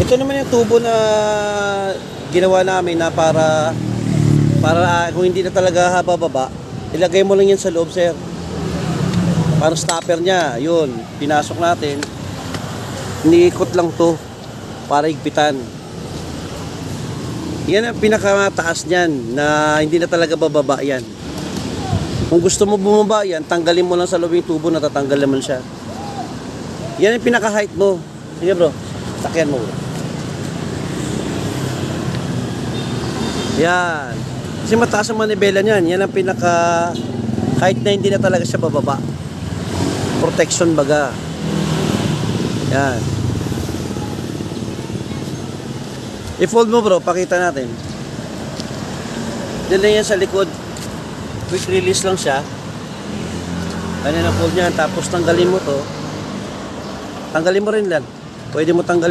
Ito naman yung tubo na ginawa namin na para kung hindi na talaga habababa, ilagay mo lang yan sa loob, sir. Para stopper niya, yun, pinasok natin. Iniikot lang to para higpitan. Yan ang pinakamataas niyan na hindi na talaga bababa yan. Kung gusto mo bumaba yan, tanggalin mo lang sa loob yung tubo, natatanggal naman siya. Yan yung pinaka-height mo. Sige bro, sakyan mo bro. Yan. Kasi mataas ang manibela niyan. Yan ang pinaka-height na hindi na talaga siya bababa. Protection baga. Yan. I-fold mo bro, pakita natin. Diyan lang yan sa likod. Quick release lang siya. Ganyan ang fold niya. Tapos tanggalin mo to. Tanggalin mo rin lang. Pwede mo tanggalin